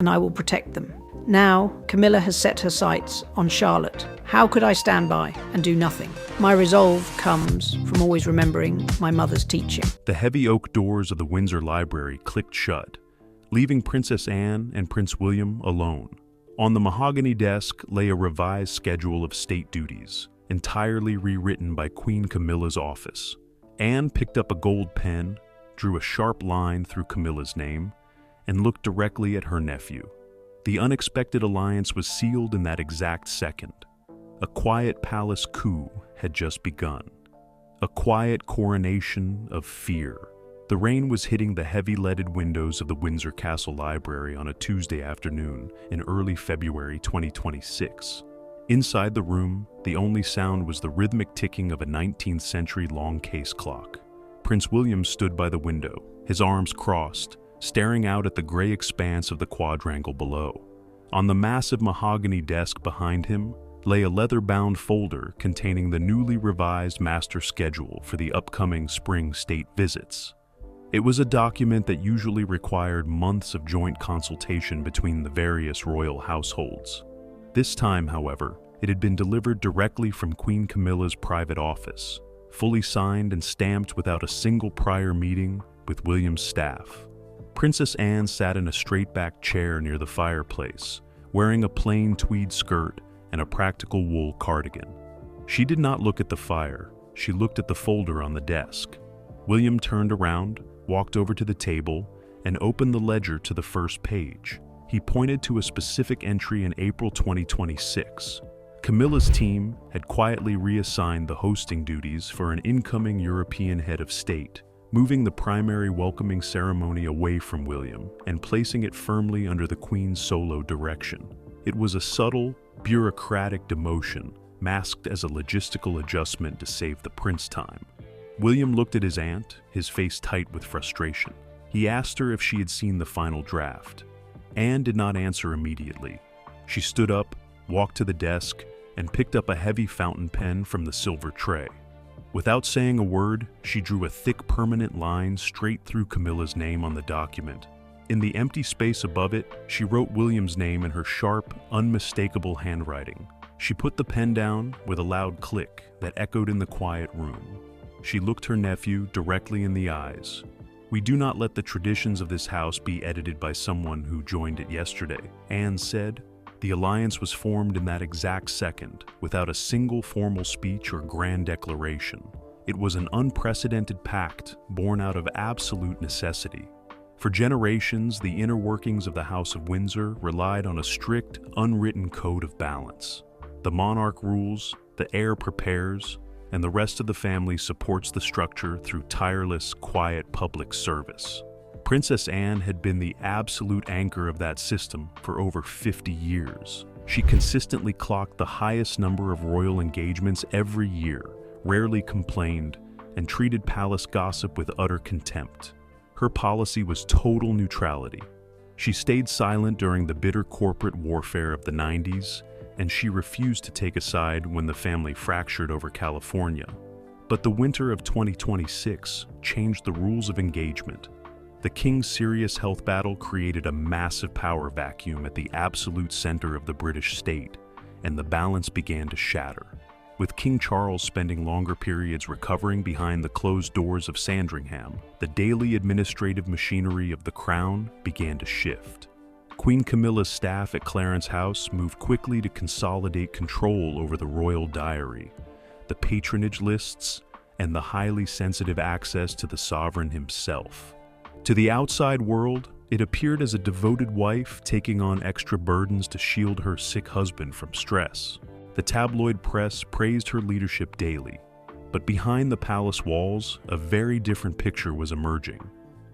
and I will protect them. Now, Camilla has set her sights on Charlotte. How could I stand by and do nothing? My resolve comes from always remembering my mother's teaching. The heavy oak doors of the Windsor Library clicked shut, leaving Princess Anne and Prince William alone. On the mahogany desk lay a revised schedule of state duties, entirely rewritten by Queen Camilla's office. Anne picked up a gold pen, drew a sharp line through Camilla's name, and looked directly at her nephew. The unexpected alliance was sealed in that exact second. A quiet palace coup had just begun. A quiet coronation of fear. The rain was hitting the heavy leaded windows of the Windsor Castle Library on a Tuesday afternoon in early February 2026. Inside the room, the only sound was the rhythmic ticking of a 19th century long case clock. Prince William stood by the window, his arms crossed, staring out at the gray expanse of the quadrangle below. On the massive mahogany desk behind him lay a leather-bound folder containing the newly revised master schedule for the upcoming spring state visits. It was a document that usually required months of joint consultation between the various royal households. This time, however, it had been delivered directly from Queen Camilla's private office, fully signed and stamped without a single prior meeting with William's staff. Princess Anne sat in a straight-backed chair near the fireplace, wearing a plain tweed skirt and a practical wool cardigan. She did not look at the fire, she looked at the folder on the desk. William turned around, walked over to the table, and opened the ledger to the first page. He pointed to a specific entry in April 2026. Camilla's team had quietly reassigned the hosting duties for an incoming European head of state, moving the primary welcoming ceremony away from William and placing it firmly under the Queen's solo direction. It was a subtle, bureaucratic demotion, masked as a logistical adjustment to save the prince time. William looked at his aunt, his face tight with frustration. He asked her if she had seen the final draft. Anne did not answer immediately. She stood up, walked to the desk, and picked up a heavy fountain pen from the silver tray. Without saying a word, she drew a thick permanent line straight through Camilla's name on the document. In the empty space above it, she wrote William's name in her sharp, unmistakable handwriting. She put the pen down with a loud click that echoed in the quiet room. She looked her nephew directly in the eyes. "We do not let the traditions of this house be edited by someone who joined it yesterday," Anne said. The alliance was formed in that exact second, without a single formal speech or grand declaration. It was an unprecedented pact born out of absolute necessity. For generations, the inner workings of the House of Windsor relied on a strict, unwritten code of balance. The monarch rules, the heir prepares, and the rest of the family supports the structure through tireless, quiet public service. Princess Anne had been the absolute anchor of that system for over 50 years. She consistently clocked the highest number of royal engagements every year, rarely complained, and treated palace gossip with utter contempt. Her policy was total neutrality. She stayed silent during the bitter corporate warfare of the 90s, and she refused to take a side when the family fractured over California. But the winter of 2026 changed the rules of engagement. The king's serious health battle created a massive power vacuum at the absolute center of the British state, and the balance began to shatter. With King Charles spending longer periods recovering behind the closed doors of Sandringham, the daily administrative machinery of the crown began to shift. Queen Camilla's staff at Clarence House moved quickly to consolidate control over the royal diary, the patronage lists, and the highly sensitive access to the sovereign himself. To the outside world, it appeared as a devoted wife taking on extra burdens to shield her sick husband from stress. The tabloid press praised her leadership daily, but behind the palace walls, a very different picture was emerging.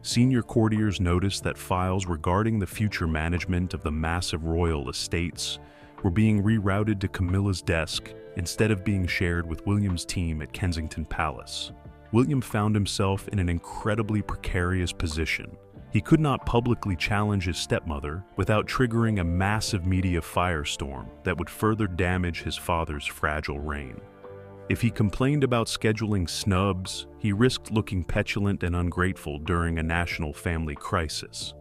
Senior courtiers noticed that files regarding the future management of the massive royal estates were being rerouted to Camilla's desk instead of being shared with William's team at Kensington Palace. William found himself in an incredibly precarious position. He could not publicly challenge his stepmother without triggering a massive media firestorm that would further damage his father's fragile reign. If he complained about scheduling snubs, he risked looking petulant and ungrateful during a national family crisis.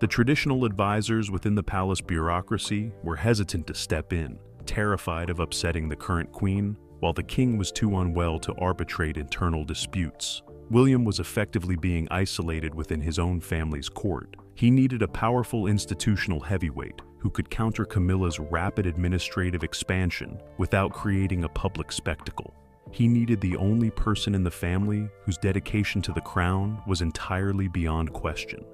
The traditional advisors within the palace bureaucracy were hesitant to step in, terrified of upsetting the current queen, while the king was too unwell to arbitrate internal disputes. William was effectively being isolated within his own family's court. He needed a powerful institutional heavyweight who could counter Camilla's rapid administrative expansion without creating a public spectacle. He needed the only person in the family whose dedication to the crown was entirely beyond question.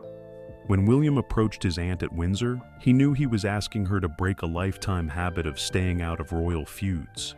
When William approached his aunt at Windsor, he knew he was asking her to break a lifetime habit of staying out of royal feuds.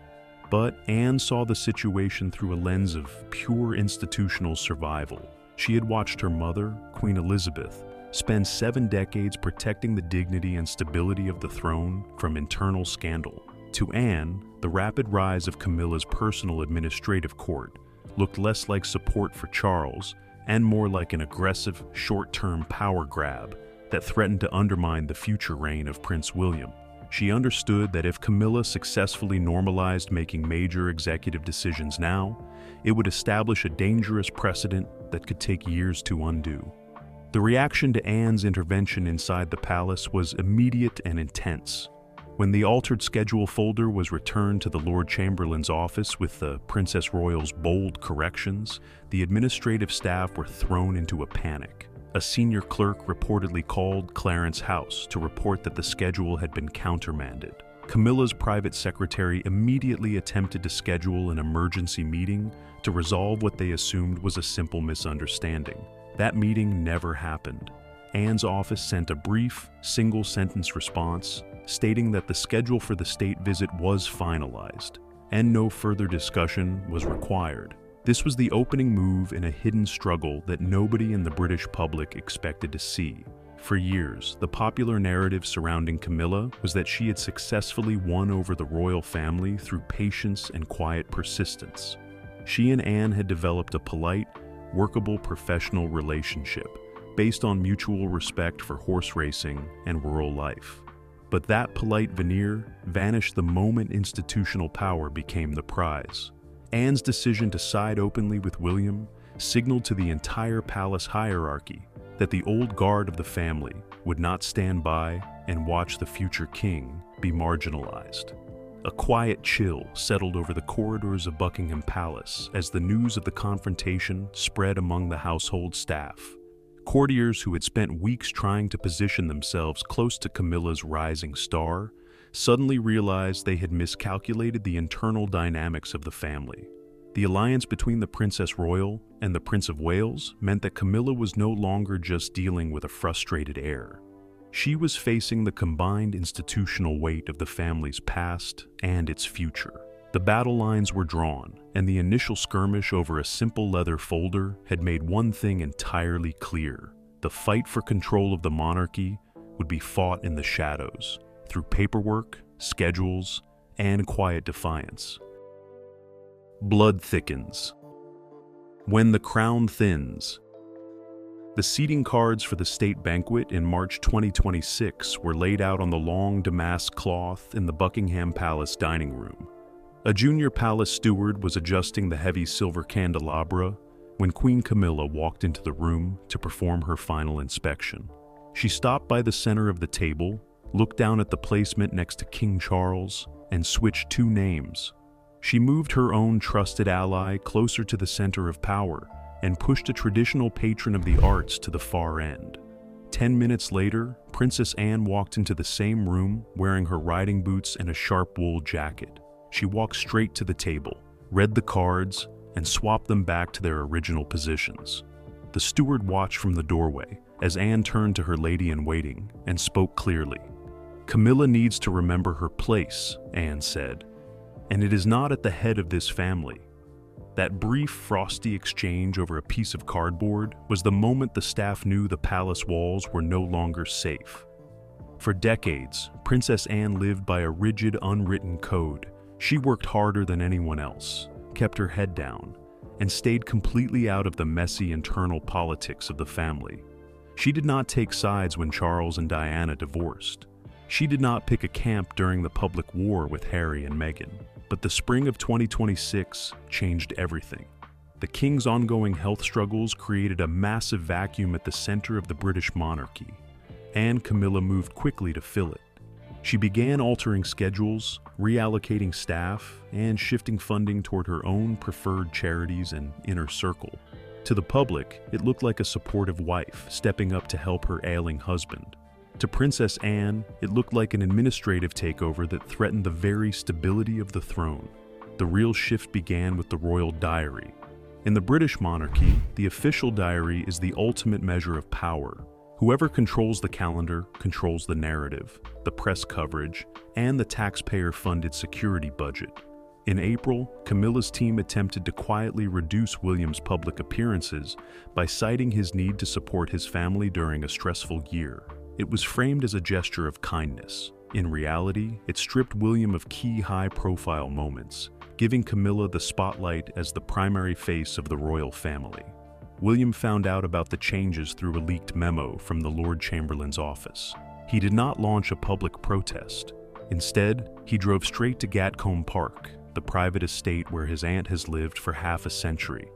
But Anne saw the situation through a lens of pure institutional survival. She had watched her mother, Queen Elizabeth, spend 7 decades protecting the dignity and stability of the throne from internal scandal. To Anne, the rapid rise of Camilla's personal administrative court looked less like support for Charles and more like an aggressive, short-term power grab that threatened to undermine the future reign of Prince William. She understood that if Camilla successfully normalized making major executive decisions now, it would establish a dangerous precedent that could take years to undo. The reaction to Anne's intervention inside the palace was immediate and intense. When the altered schedule folder was returned to the Lord Chamberlain's office with the Princess Royal's bold corrections, the administrative staff were thrown into a panic. A senior clerk reportedly called Clarence House to report that the schedule had been countermanded. Camilla's private secretary immediately attempted to schedule an emergency meeting to resolve what they assumed was a simple misunderstanding. That meeting never happened. Anne's office sent a brief, single-sentence response stating that the schedule for the state visit was finalized, and no further discussion was required. This was the opening move in a hidden struggle that nobody in the British public expected to see. For years, the popular narrative surrounding Camilla was that she had successfully won over the royal family through patience and quiet persistence. She and Anne had developed a polite, workable professional relationship based on mutual respect for horse racing and rural life. But that polite veneer vanished the moment institutional power became the prize. Anne's decision to side openly with William signaled to the entire palace hierarchy that the old guard of the family would not stand by and watch the future king be marginalized. A quiet chill settled over the corridors of Buckingham Palace as the news of the confrontation spread among the household staff. Courtiers who had spent weeks trying to position themselves close to Camilla's rising star suddenly realized they had miscalculated the internal dynamics of the family. The alliance between the Princess Royal and the Prince of Wales meant that Camilla was no longer just dealing with a frustrated heir. She was facing the combined institutional weight of the family's past and its future. The battle lines were drawn, and the initial skirmish over a simple leather folder had made one thing entirely clear. The fight for control of the monarchy would be fought in the shadows, through paperwork, schedules, and quiet defiance. Blood thickens. When the crown thins. The seating cards for the state banquet in March 2026 were laid out on the long damask cloth in the Buckingham Palace dining room. A junior palace steward was adjusting the heavy silver candelabra when Queen Camilla walked into the room to perform her final inspection. She stopped by the center of the table, looked down at the placement next to King Charles, and switched 2 names. She moved her own trusted ally closer to the center of power and pushed a traditional patron of the arts to the far end. 10 minutes later, Princess Anne walked into the same room wearing her riding boots and a sharp wool jacket. She walked straight to the table, read the cards, and swapped them back to their original positions. The steward watched from the doorway as Anne turned to her lady-in-waiting and spoke clearly. "Camilla needs to remember her place," Anne said, "and it is not at the head of this family." That brief, frosty exchange over a piece of cardboard was the moment the staff knew the palace walls were no longer safe. For decades, Princess Anne lived by a rigid, unwritten code. She worked harder than anyone else, kept her head down, and stayed completely out of the messy internal politics of the family. She did not take sides when Charles and Diana divorced. She did not pick a camp during the public war with Harry and Meghan. But the spring of 2026 changed everything. The king's ongoing health struggles created a massive vacuum at the center of the British monarchy. and Camilla moved quickly to fill it. She began altering schedules, reallocating staff, and shifting funding toward her own preferred charities and inner circle. To the public, it looked like a supportive wife stepping up to help her ailing husband. To Princess Anne, it looked like an administrative takeover that threatened the very stability of the throne. The real shift began with the royal diary. In the British monarchy, the official diary is the ultimate measure of power. Whoever controls the calendar controls the narrative, the press coverage, and the taxpayer-funded security budget. In April, Camilla's team attempted to quietly reduce William's public appearances by citing his need to support his family during a stressful year. It was framed as a gesture of kindness. In reality, it stripped William of key high-profile moments, giving Camilla the spotlight as the primary face of the royal family. William found out about the changes through a leaked memo from the Lord Chamberlain's office. He did not launch a public protest. Instead, he drove straight to Gatcombe Park, the private estate where his aunt has lived for half a century.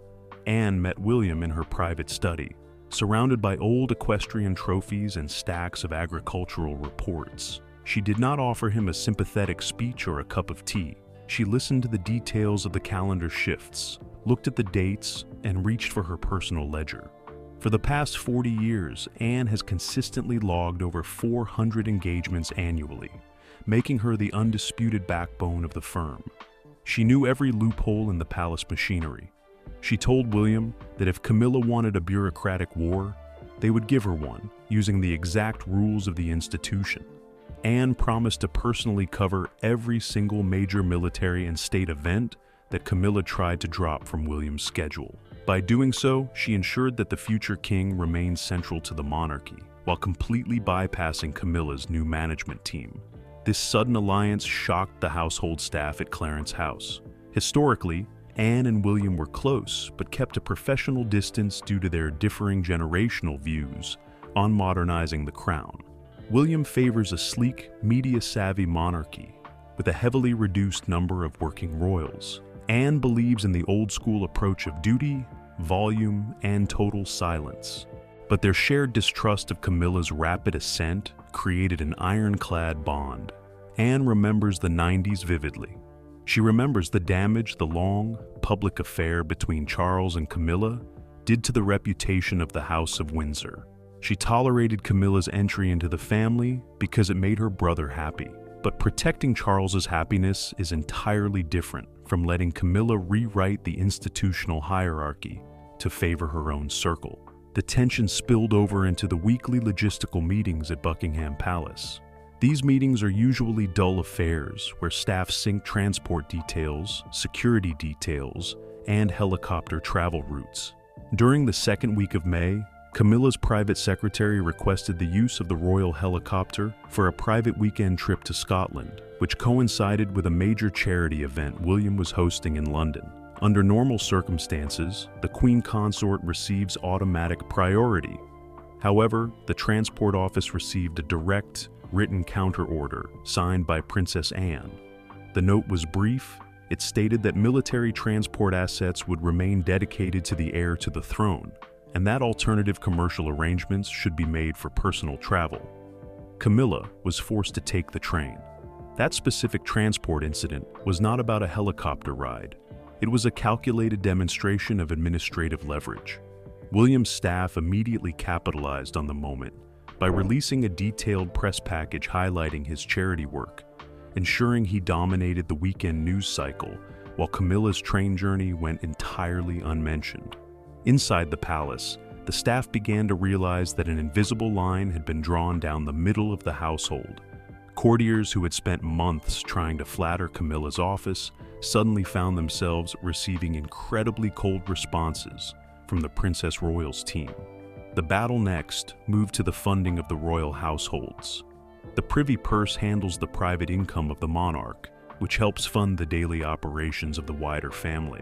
Anne met William in her private study, surrounded by old equestrian trophies and stacks of agricultural reports. She did not offer him a sympathetic speech or a cup of tea. She listened to the details of the calendar shifts, looked at the dates, and reached for her personal ledger. For the past 40 years, Anne has consistently logged over 400 engagements annually, making her the undisputed backbone of the firm. She knew every loophole in the palace machinery. She told William that if Camilla wanted a bureaucratic war, they would give her one, using the exact rules of the institution. Anne promised to personally cover every single major military and state event that Camilla tried to drop from William's schedule. By doing so, she ensured that the future king remained central to the monarchy, while completely bypassing Camilla's new management team. This sudden alliance shocked the household staff at Clarence House. Historically, Anne and William were close, but kept a professional distance due to their differing generational views on modernizing the crown. William favors a sleek, media-savvy monarchy with a heavily reduced number of working royals. Anne believes in the old-school approach of duty, volume, and total silence. But their shared distrust of Camilla's rapid ascent created an ironclad bond. Anne remembers the 90s vividly. She remembers the damage the long, public affair between Charles and Camilla did to the reputation of the House of Windsor. She tolerated Camilla's entry into the family because it made her brother happy. But protecting Charles's happiness is entirely different from letting Camilla rewrite the institutional hierarchy to favor her own circle. The tension spilled over into the weekly logistical meetings at Buckingham Palace. These meetings are usually dull affairs where staff sync transport details, security details, and helicopter travel routes. During the second week of May, Camilla's private secretary requested the use of the royal helicopter for a private weekend trip to Scotland, which coincided with a major charity event William was hosting in London. Under normal circumstances, the Queen Consort receives automatic priority. However, the transport office received a direct, written counter-order signed by Princess Anne. The note was brief. It stated that military transport assets would remain dedicated to the heir to the throne, and that alternative commercial arrangements should be made for personal travel. Camilla was forced to take the train. That specific transport incident was not about a helicopter ride. It was a calculated demonstration of administrative leverage. William's staff immediately capitalized on the moment by releasing a detailed press package highlighting his charity work, ensuring he dominated the weekend news cycle while Camilla's train journey went entirely unmentioned. Inside the palace, the staff began to realize that an invisible line had been drawn down the middle of the household. Courtiers who had spent months trying to flatter Camilla's office suddenly found themselves receiving incredibly cold responses from the Princess Royal's team. The battle next moved to the funding of the royal households. The privy purse handles the private income of the monarch, which helps fund the daily operations of the wider family.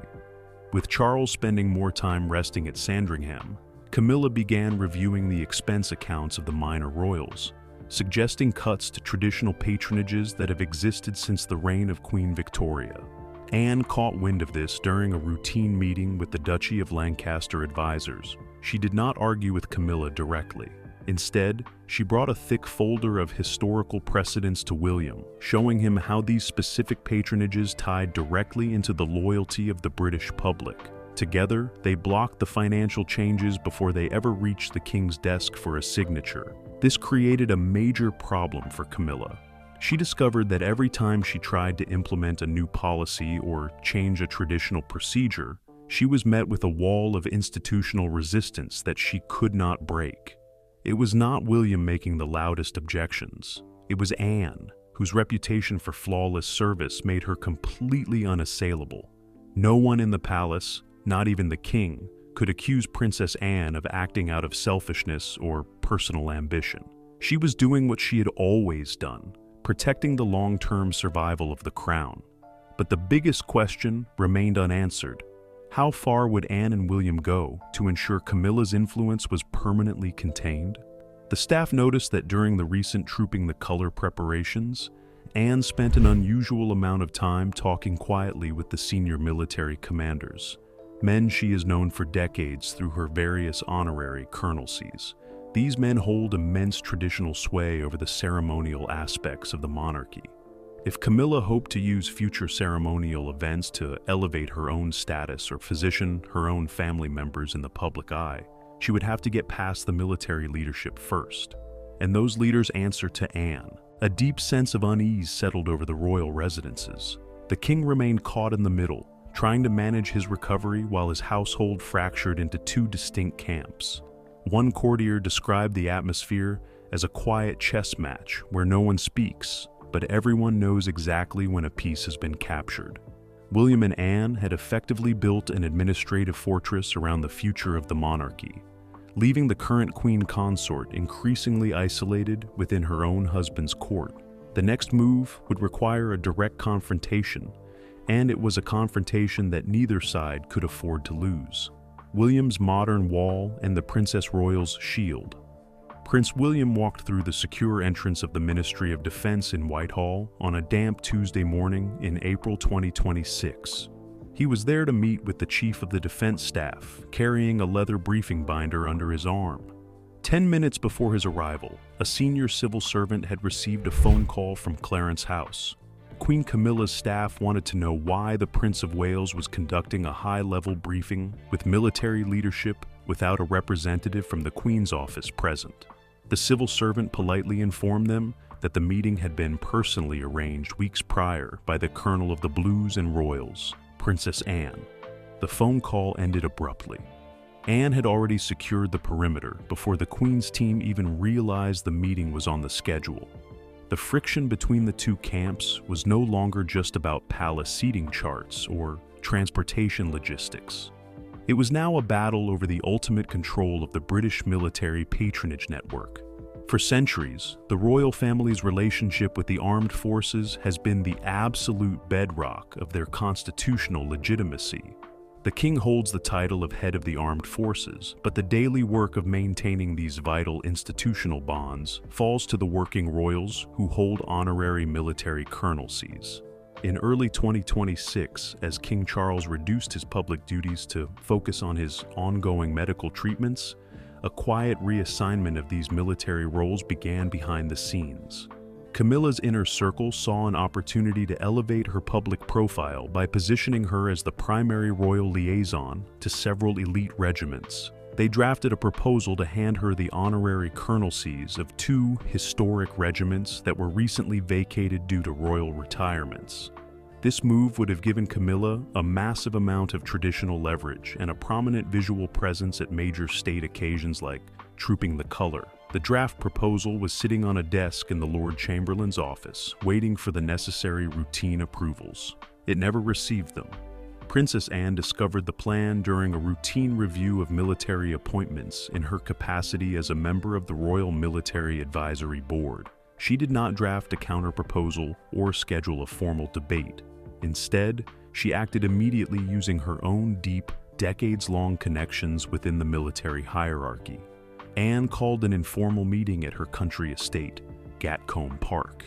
With Charles spending more time resting at Sandringham, Camilla began reviewing the expense accounts of the minor royals, suggesting cuts to traditional patronages that have existed since the reign of Queen Victoria. Anne caught wind of this during a routine meeting with the Duchy of Lancaster advisors. She did not argue with Camilla directly. Instead, she brought a thick folder of historical precedents to William, showing him how these specific patronages tied directly into the loyalty of the British public. Together, they blocked the financial changes before they ever reached the king's desk for a signature. This created a major problem for Camilla. She discovered that every time she tried to implement a new policy or change a traditional procedure, she was met with a wall of institutional resistance that she could not break. It was not William making the loudest objections. It was Anne, whose reputation for flawless service made her completely unassailable. No one in the palace, not even the king, could accuse Princess Anne of acting out of selfishness or personal ambition. She was doing what she had always done, protecting the long-term survival of the crown. But the biggest question remained unanswered. How far would Anne and William go to ensure Camilla's influence was permanently contained? The staff noticed that during the recent Trooping the Color preparations, Anne spent an unusual amount of time talking quietly with the senior military commanders, men she is known for decades through her various honorary colonelcies. These men hold immense traditional sway over the ceremonial aspects of the monarchy. If Camilla hoped to use future ceremonial events to elevate her own status or position her own family members in the public eye, she would have to get past the military leadership first. And those leaders answered to Anne. A deep sense of unease settled over the royal residences. The king remained caught in the middle, trying to manage his recovery while his household fractured into two distinct camps. One courtier described the atmosphere as a quiet chess match where no one speaks, but everyone knows exactly when a piece has been captured. William and Anne had effectively built an administrative fortress around the future of the monarchy, leaving the current queen consort increasingly isolated within her own husband's court. The next move would require a direct confrontation, and it was a confrontation that neither side could afford to lose. William's modern wall and the Princess Royal's shield. Prince William walked through the secure entrance of the Ministry of Defense in Whitehall on a damp Tuesday morning in April 2026. He was there to meet with the Chief of the Defense Staff, carrying a leather briefing binder under his arm. 10 minutes before his arrival, a senior civil servant had received a phone call from Clarence House. Queen Camilla's staff wanted to know why the Prince of Wales was conducting a high-level briefing with military leadership without a representative from the Queen's office present. The civil servant politely informed them that the meeting had been personally arranged weeks prior by the Colonel of the Blues and Royals, Princess Anne. The phone call ended abruptly. Anne had already secured the perimeter before the Queen's team even realized the meeting was on the schedule. The friction between the two camps was no longer just about palace seating charts or transportation logistics. It was now a battle over the ultimate control of the British military patronage network. For centuries, the royal family's relationship with the armed forces has been the absolute bedrock of their constitutional legitimacy. The king holds the title of head of the armed forces, but the daily work of maintaining these vital institutional bonds falls to the working royals who hold honorary military colonelcies. In early 2026, as King Charles reduced his public duties to focus on his ongoing medical treatments, a quiet reassignment of these military roles began behind the scenes. Camilla's inner circle saw an opportunity to elevate her public profile by positioning her as the primary royal liaison to several elite regiments. They drafted a proposal to hand her the honorary colonelcies of two historic regiments that were recently vacated due to royal retirements. This move would have given Camilla a massive amount of traditional leverage and a prominent visual presence at major state occasions like Trooping the Color. The draft proposal was sitting on a desk in the Lord Chamberlain's office, waiting for the necessary routine approvals. It never received them. Princess Anne discovered the plan during a routine review of military appointments in her capacity as a member of the Royal Military Advisory Board. She did not draft a counter-proposal or schedule a formal debate. Instead, she acted immediately using her own deep, decades-long connections within the military hierarchy. Anne called an informal meeting at her country estate, Gatcombe Park,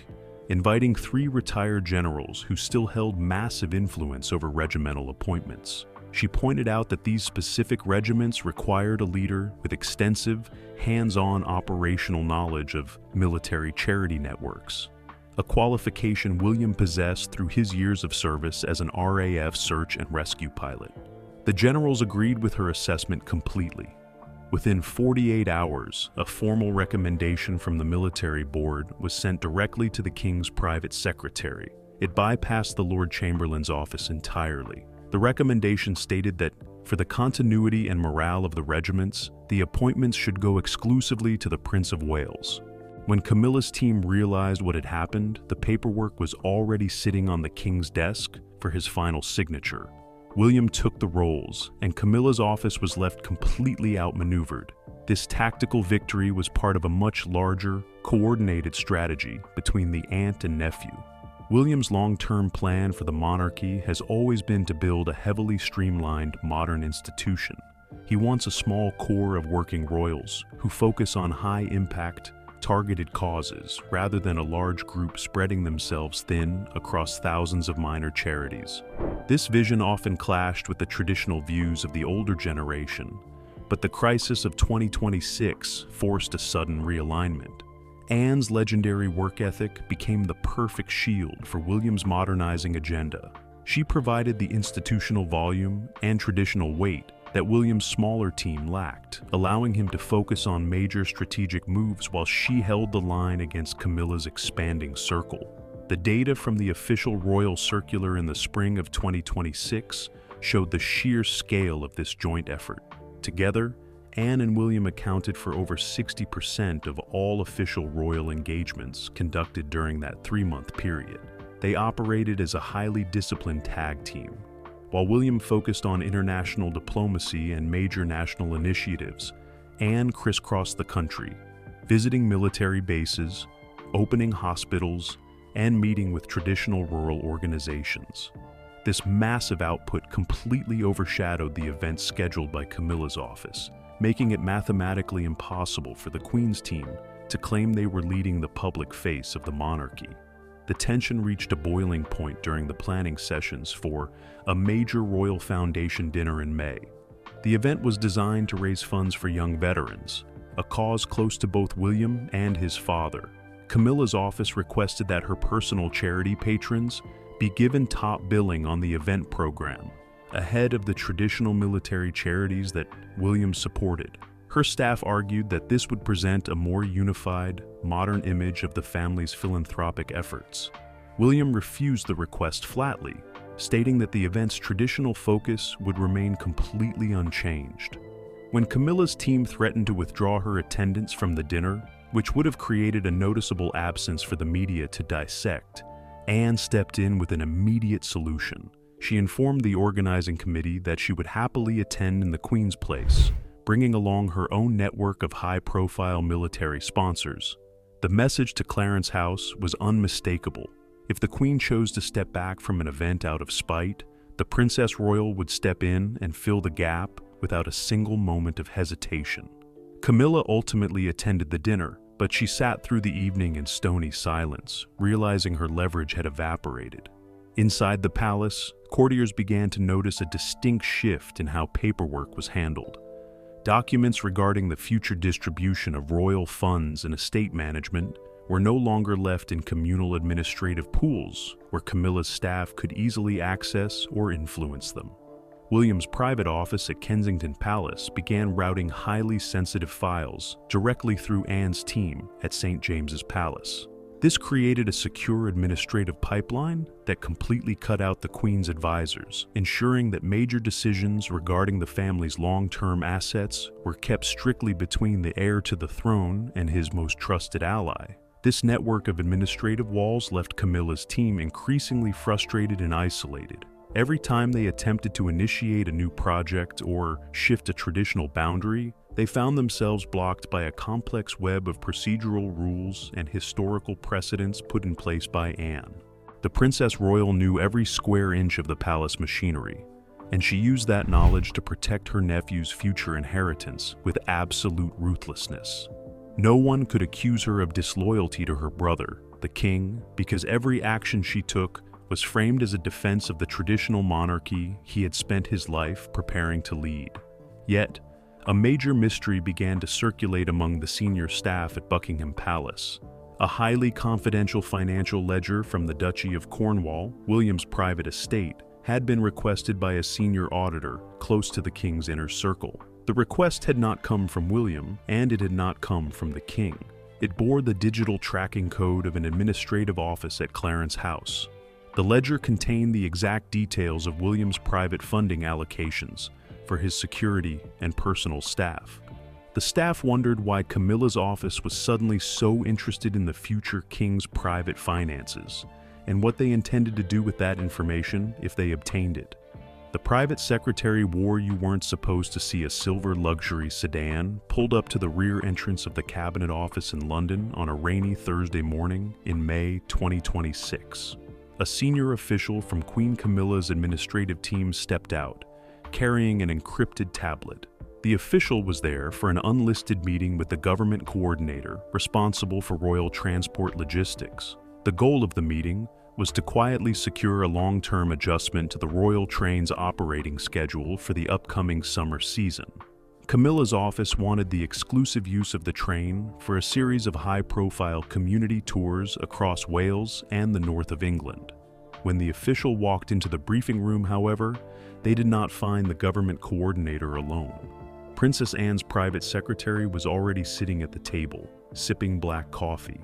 inviting 3 retired generals who still held massive influence over regimental appointments. She pointed out that these specific regiments required a leader with extensive, hands-on operational knowledge of military charity networks, a qualification William possessed through his years of service as an RAF search and rescue pilot. The generals agreed with her assessment completely. Within 48 hours, a formal recommendation from the military board was sent directly to the king's private secretary. It bypassed the Lord Chamberlain's office entirely. The recommendation stated that, for the continuity and morale of the regiments, the appointments should go exclusively to the Prince of Wales. When Camilla's team realized what had happened, the paperwork was already sitting on the king's desk for his final signature. William took the roles, and Camilla's office was left completely outmaneuvered. This tactical victory was part of a much larger, coordinated strategy between the aunt and nephew. William's long-term plan for the monarchy has always been to build a heavily streamlined modern institution. He wants a small core of working royals who focus on high-impact, targeted causes rather than a large group spreading themselves thin across thousands of minor charities. This vision often clashed with the traditional views of the older generation, but the crisis of 2026 forced a sudden realignment. Anne's legendary work ethic became the perfect shield for William's modernizing agenda. She provided the institutional volume and traditional weight that William's smaller team lacked, allowing him to focus on major strategic moves while she held the line against Camilla's expanding circle. The data from the official royal circular in the spring of 2026 showed the sheer scale of this joint effort. Together, Anne and William accounted for over 60% of all official royal engagements conducted during that 3-month period. They operated as a highly disciplined tag team. While William focused on international diplomacy and major national initiatives, Anne crisscrossed the country, visiting military bases, opening hospitals, and meeting with traditional rural organizations. This massive output completely overshadowed the events scheduled by Camilla's office, making it mathematically impossible for the Queen's team to claim they were leading the public face of the monarchy. The tension reached a boiling point during the planning sessions for a major Royal Foundation dinner in May. The event was designed to raise funds for young veterans, a cause close to both William and his father. Camilla's office requested that her personal charity patrons be given top billing on the event program, ahead of the traditional military charities that William supported. Her staff argued that this would present a more unified, modern image of the family's philanthropic efforts. William refused the request flatly, stating that the event's traditional focus would remain completely unchanged. When Camilla's team threatened to withdraw her attendance from the dinner, which would have created a noticeable absence for the media to dissect, Anne stepped in with an immediate solution. She informed the organizing committee that she would happily attend in the Queen's place, bringing along her own network of high-profile military sponsors. The message to Clarence House was unmistakable. If the Queen chose to step back from an event out of spite, the Princess Royal would step in and fill the gap without a single moment of hesitation. Camilla ultimately attended the dinner, but she sat through the evening in stony silence, realizing her leverage had evaporated. Inside the palace, courtiers began to notice a distinct shift in how paperwork was handled. Documents regarding the future distribution of royal funds and estate management were no longer left in communal administrative pools where Camilla's staff could easily access or influence them. William's private office at Kensington Palace began routing highly sensitive files directly through Anne's team at St. James's Palace. This created a secure administrative pipeline that completely cut out the Queen's advisors, ensuring that major decisions regarding the family's long-term assets were kept strictly between the heir to the throne and his most trusted ally. This network of administrative walls left Camilla's team increasingly frustrated and isolated. Every time they attempted to initiate a new project or shift a traditional boundary, they found themselves blocked by a complex web of procedural rules and historical precedents put in place by Anne. The Princess Royal knew every square inch of the palace machinery, and she used that knowledge to protect her nephew's future inheritance with absolute ruthlessness. No one could accuse her of disloyalty to her brother, the king, because every action she took was framed as a defense of the traditional monarchy he had spent his life preparing to lead. Yet, a major mystery began to circulate among the senior staff at Buckingham Palace. A highly confidential financial ledger from the Duchy of Cornwall, William's private estate, had been requested by a senior auditor close to the king's inner circle. The request had not come from William, and it had not come from the king. It bore the digital tracking code of an administrative office at Clarence House. The ledger contained the exact details of William's private funding allocations for his security and personal staff. The staff wondered why Camilla's office was suddenly so interested in the future king's private finances, and what they intended to do with that information if they obtained it. The private secretary wore you weren't supposed to see a silver luxury sedan pulled up to the rear entrance of the Cabinet Office in London on a rainy Thursday morning in May 2026. A senior official from Queen Camilla's administrative team stepped out, carrying an encrypted tablet. The official was there for an unlisted meeting with the government coordinator responsible for royal transport logistics. The goal of the meeting was to quietly secure a long-term adjustment to the royal train's operating schedule for the upcoming summer season. Camilla's office wanted the exclusive use of the train for a series of high-profile community tours across Wales and the north of England. When the official walked into the briefing room, however, they did not find the government coordinator alone. Princess Anne's private secretary was already sitting at the table, sipping black coffee.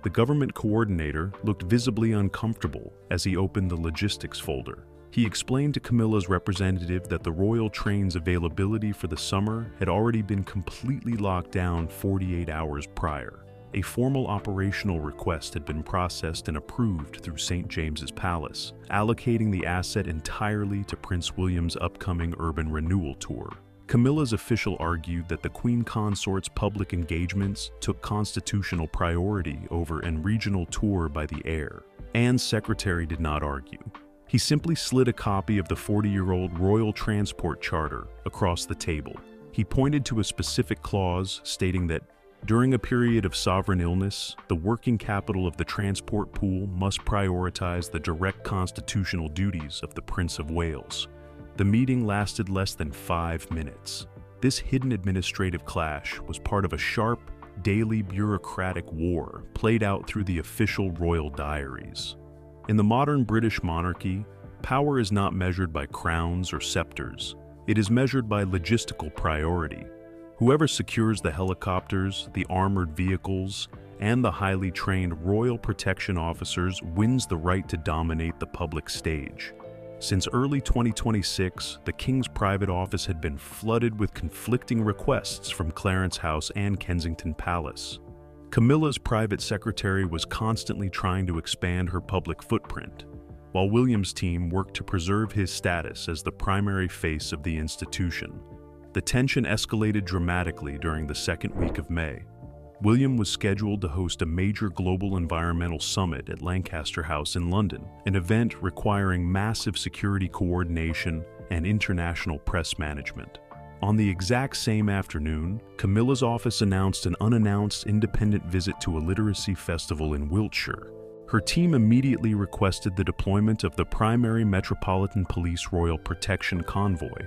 The government coordinator looked visibly uncomfortable as he opened the logistics folder. He explained to Camilla's representative that the royal train's availability for the summer had already been completely locked down 48 hours prior. A formal operational request had been processed and approved through St. James's Palace, allocating the asset entirely to Prince William's upcoming urban renewal tour. Camilla's official argued that the Queen Consort's public engagements took constitutional priority over a regional tour by the heir. Anne's secretary did not argue. He simply slid a copy of the 40-year-old Royal Transport Charter across the table. He pointed to a specific clause stating that during a period of sovereign illness, the working capital of the transport pool must prioritize the direct constitutional duties of the Prince of Wales. The meeting lasted less than 5 minutes. This hidden administrative clash was part of a sharp, daily bureaucratic war played out through the official royal diaries. In the modern British monarchy, power is not measured by crowns or scepters. It is measured by logistical priority. Whoever secures the helicopters, the armored vehicles, and the highly trained royal protection officers wins the right to dominate the public stage. Since early 2026, the King's private office had been flooded with conflicting requests from Clarence House and Kensington Palace. Camilla's private secretary was constantly trying to expand her public footprint, while William's team worked to preserve his status as the primary face of the institution. The tension escalated dramatically during the second week of May. William was scheduled to host a major global environmental summit at Lancaster House in London, an event requiring massive security coordination and international press management. On the exact same afternoon, Camilla's office announced an unannounced independent visit to a literacy festival in Wiltshire. Her team immediately requested the deployment of the primary Metropolitan Police Royal Protection Convoy,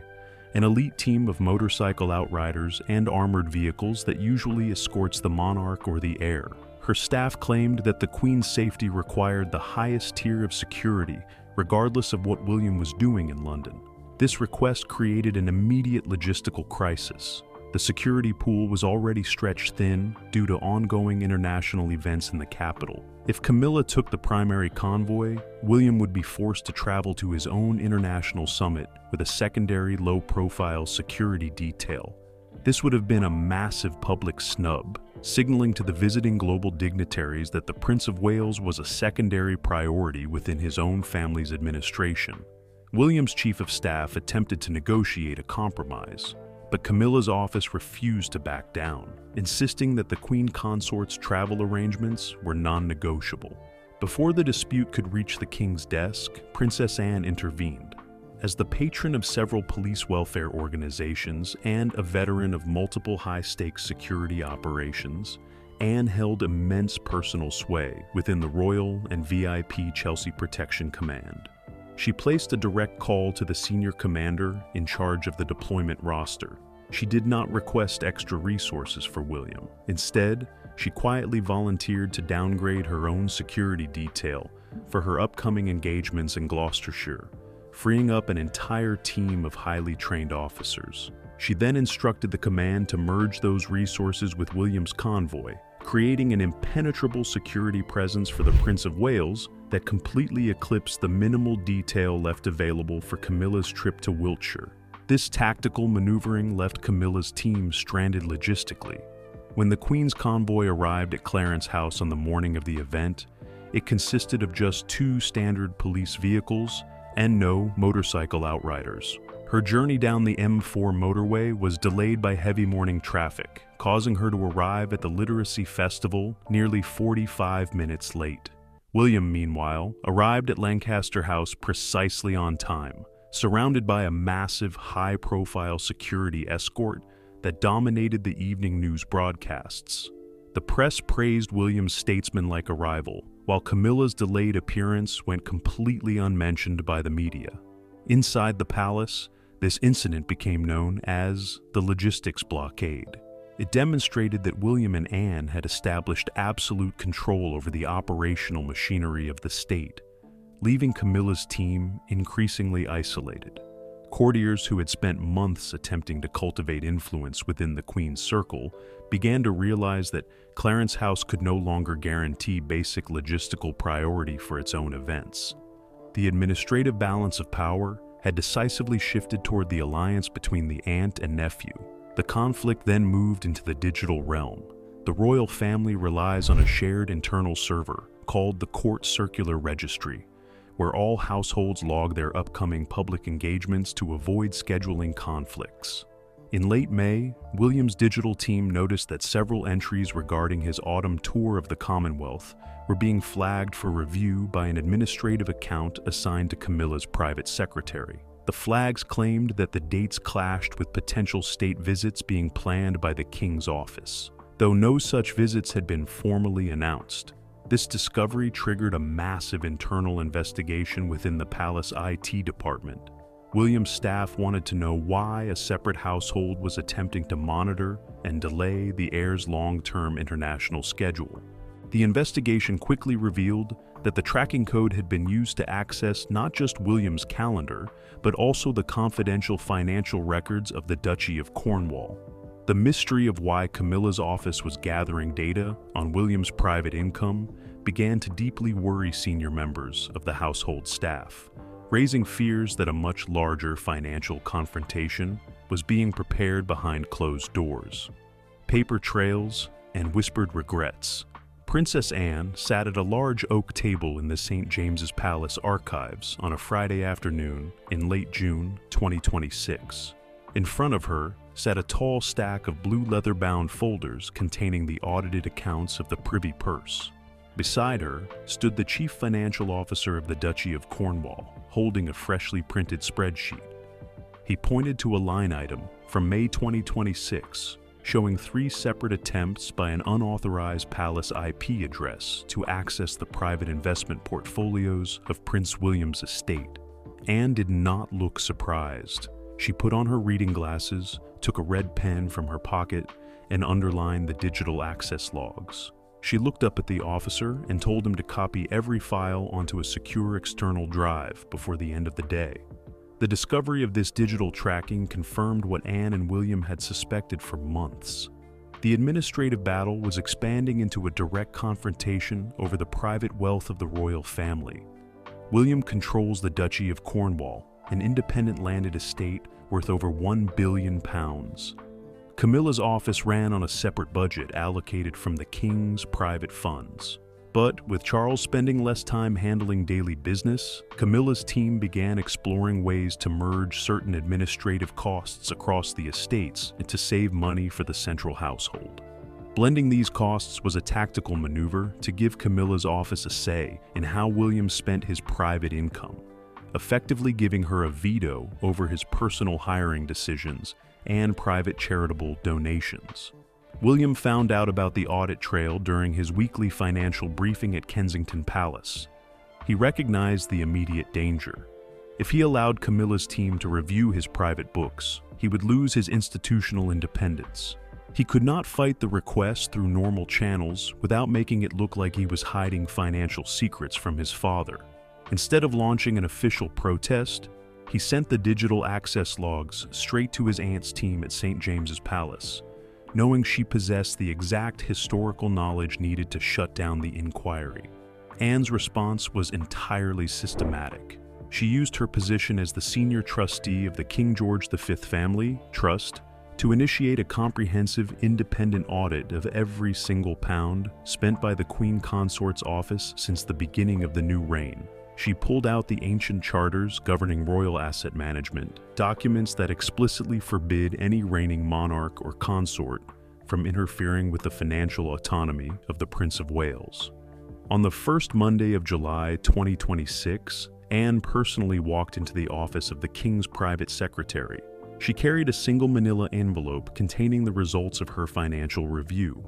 an elite team of motorcycle outriders and armored vehicles that usually escorts the monarch or the heir. Her staff claimed that the Queen's safety required the highest tier of security, regardless of what William was doing in London. This request created an immediate logistical crisis. The security pool was already stretched thin due to ongoing international events in the capital. If Camilla took the primary convoy, William would be forced to travel to his own international summit with a secondary low-profile security detail. This would have been a massive public snub, signaling to the visiting global dignitaries that the Prince of Wales was a secondary priority within his own family's administration. William's chief of staff attempted to negotiate a compromise, but Camilla's office refused to back down, insisting that the Queen Consort's travel arrangements were non-negotiable. Before the dispute could reach the king's desk, Princess Anne intervened. As the patron of several police welfare organizations and a veteran of multiple high-stakes security operations, Anne held immense personal sway within the Royal and VIP Chelsea Protection Command. She placed a direct call to the senior commander in charge of the deployment roster. She did not request extra resources for William. Instead, she quietly volunteered to downgrade her own security detail for her upcoming engagements in Gloucestershire, freeing up an entire team of highly trained officers. She then instructed the command to merge those resources with William's convoy, creating an impenetrable security presence for the Prince of Wales that completely eclipsed the minimal detail left available for Camilla's trip to Wiltshire. This tactical maneuvering left Camilla's team stranded logistically. When the Queen's convoy arrived at Clarence House on the morning of the event, it consisted of just 2 standard police vehicles and no motorcycle outriders. Her journey down the M4 motorway was delayed by heavy morning traffic, causing her to arrive at the Literacy Festival nearly 45 minutes late. William, meanwhile, arrived at Lancaster House precisely on time, surrounded by a massive, high-profile security escort that dominated the evening news broadcasts. The press praised William's statesmanlike arrival, while Camilla's delayed appearance went completely unmentioned by the media. Inside the palace, this incident became known as the logistics blockade. It demonstrated that William and Anne had established absolute control over the operational machinery of the state, leaving Camilla's team increasingly isolated. Courtiers who had spent months attempting to cultivate influence within the Queen's circle began to realize that Clarence House could no longer guarantee basic logistical priority for its own events. The administrative balance of power had decisively shifted toward the alliance between the aunt and nephew. The conflict then moved into the digital realm. The royal family relies on a shared internal server called the Court Circular Registry, where all households log their upcoming public engagements to avoid scheduling conflicts. In late May, William's digital team noticed that several entries regarding his autumn tour of the Commonwealth were being flagged for review by an administrative account assigned to Camilla's private secretary. The flags claimed that the dates clashed with potential state visits being planned by the King's office. Though no such visits had been formally announced, this discovery triggered a massive internal investigation within the palace IT department. William's staff wanted to know why a separate household was attempting to monitor and delay the heir's long-term international schedule. The investigation quickly revealed that the tracking code had been used to access not just William's calendar, but also the confidential financial records of the Duchy of Cornwall. The mystery of why Camilla's office was gathering data on William's private income began to deeply worry senior members of the household staff, raising fears that a much larger financial confrontation was being prepared behind closed doors. Paper trails and whispered regrets. Princess Anne sat at a large oak table in the St. James's Palace archives on a Friday afternoon in late June 2026. In front of her sat a tall stack of blue leather-bound folders containing the audited accounts of the Privy Purse. Beside her stood the Chief Financial Officer of the Duchy of Cornwall, holding a freshly printed spreadsheet. He pointed to a line item from May 2026, showing 3 separate attempts by an unauthorized palace IP address to access the private investment portfolios of Prince William's estate. Anne did not look surprised. She put on her reading glasses, took a red pen from her pocket, and underlined the digital access logs. She looked up at the officer and told him to copy every file onto a secure external drive before the end of the day. The discovery of this digital tracking confirmed what Anne and William had suspected for months. The administrative battle was expanding into a direct confrontation over the private wealth of the royal family. William controls the Duchy of Cornwall, an independent landed estate worth over £1 billion. Camilla's office ran on a separate budget allocated from the King's private funds. But with Charles spending less time handling daily business, Camilla's team began exploring ways to merge certain administrative costs across the estates and to save money for the central household. Blending these costs was a tactical maneuver to give Camilla's office a say in how William spent his private income, effectively giving her a veto over his personal hiring decisions and private charitable donations. William found out about the audit trail during his weekly financial briefing at Kensington Palace. He recognized the immediate danger. If he allowed Camilla's team to review his private books, he would lose his institutional independence. He could not fight the request through normal channels without making it look like he was hiding financial secrets from his father. Instead of launching an official protest, he sent the digital access logs straight to his aunt's team at St. James's Palace, knowing she possessed the exact historical knowledge needed to shut down the inquiry. Anne's response was entirely systematic. She used her position as the senior trustee of the King George V Family Trust to initiate a comprehensive independent audit of every single pound spent by the Queen Consort's office since the beginning of the new reign. She pulled out the ancient charters governing royal asset management, documents that explicitly forbid any reigning monarch or consort from interfering with the financial autonomy of the Prince of Wales. On the first Monday of July 2026, Anne personally walked into the office of the King's private secretary. She carried a single manila envelope containing the results of her financial review.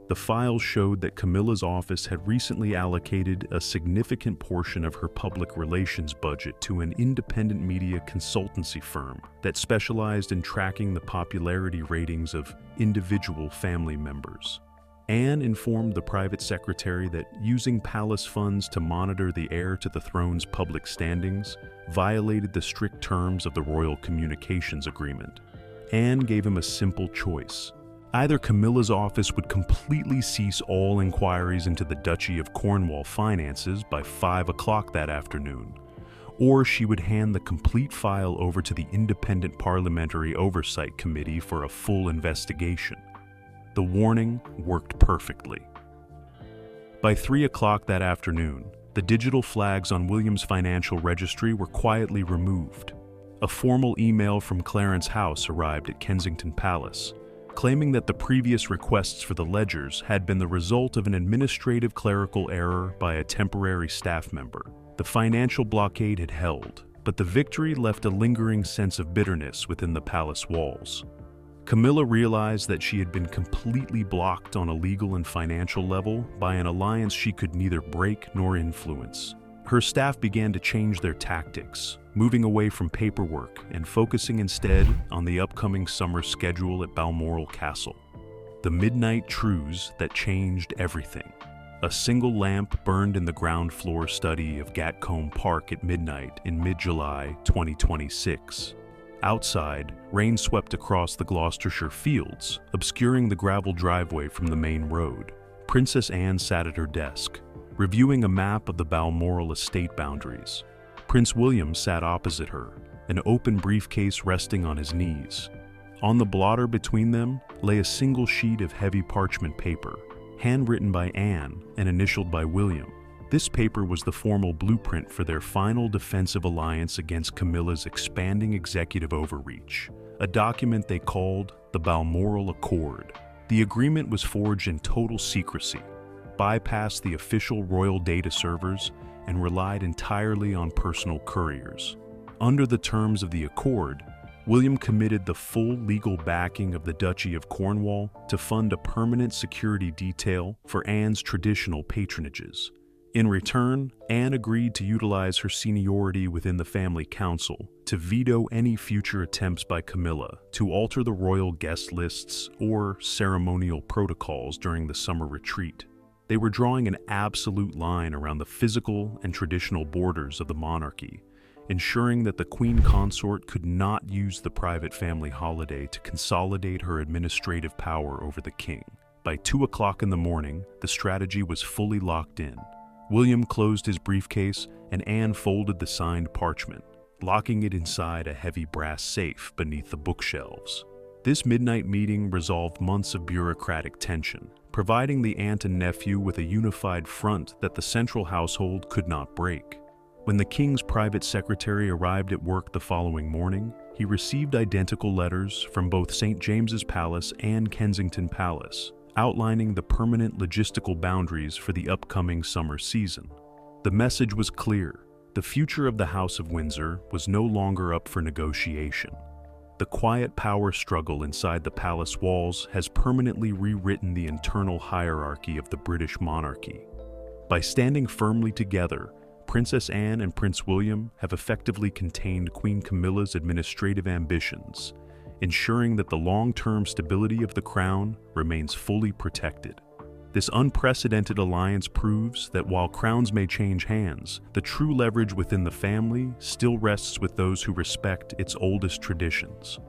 The files showed that Camilla's office had recently allocated a significant portion of her public relations budget to an independent media consultancy firm that specialized in tracking the popularity ratings of individual family members. Anne informed the private secretary that using palace funds to monitor the heir to the throne's public standings violated the strict terms of the Royal Communications Agreement. Anne gave him a simple choice. Either Camilla's office would completely cease all inquiries into the Duchy of Cornwall finances by 5 o'clock that afternoon, or she would hand the complete file over to the Independent Parliamentary Oversight Committee for a full investigation. The warning worked perfectly. By 3 o'clock that afternoon, the digital flags on William's financial registry were quietly removed. A formal email from Clarence House arrived at Kensington Palace, claiming that the previous requests for the ledgers had been the result of an administrative clerical error by a temporary staff member. The financial blockade had held, but the victory left a lingering sense of bitterness within the palace walls. Camilla realized that she had been completely blocked on a legal and financial level by an alliance she could neither break nor influence. Her staff began to change their tactics, moving away from paperwork and focusing instead on the upcoming summer schedule at Balmoral Castle. The midnight truce that changed everything. A single lamp burned in the ground floor study of Gatcombe Park at midnight in mid-July 2026. Outside, rain swept across the Gloucestershire fields, obscuring the gravel driveway from the main road. Princess Anne sat at her desk, reviewing a map of the Balmoral estate boundaries. Prince William sat opposite her, an open briefcase resting on his knees. On the blotter between them lay a single sheet of heavy parchment paper, handwritten by Anne and initialed by William. This paper was the formal blueprint for their final defensive alliance against Camilla's expanding executive overreach, a document they called the Balmoral Accord. The agreement was forged in total secrecy, bypassed the official royal data servers, and relied entirely on personal couriers. Under the terms of the accord, William committed the full legal backing of the Duchy of Cornwall to fund a permanent security detail for Anne's traditional patronages. In return, Anne agreed to utilize her seniority within the family council to veto any future attempts by Camilla to alter the royal guest lists or ceremonial protocols during the summer retreat. They were drawing an absolute line around the physical and traditional borders of the monarchy, ensuring that the Queen Consort could not use the private family holiday to consolidate her administrative power over the king. By 2 o'clock in the morning, the strategy was fully locked in. William closed his briefcase and Anne folded the signed parchment, locking it inside a heavy brass safe beneath the bookshelves. This midnight meeting resolved months of bureaucratic tension, providing the aunt and nephew with a unified front that the central household could not break. When the king's private secretary arrived at work the following morning, he received identical letters from both St. James's Palace and Kensington Palace, outlining the permanent logistical boundaries for the upcoming summer season. The message was clear. The future of the House of Windsor was no longer up for negotiation. the quiet power struggle inside the palace walls has permanently rewritten the internal hierarchy of the British monarchy. By standing firmly together, Princess Anne and Prince William have effectively contained Queen Camilla's administrative ambitions, ensuring that the long-term stability of the crown remains fully protected. This unprecedented alliance proves that while crowns may change hands, the true leverage within the family still rests with those who respect its oldest traditions.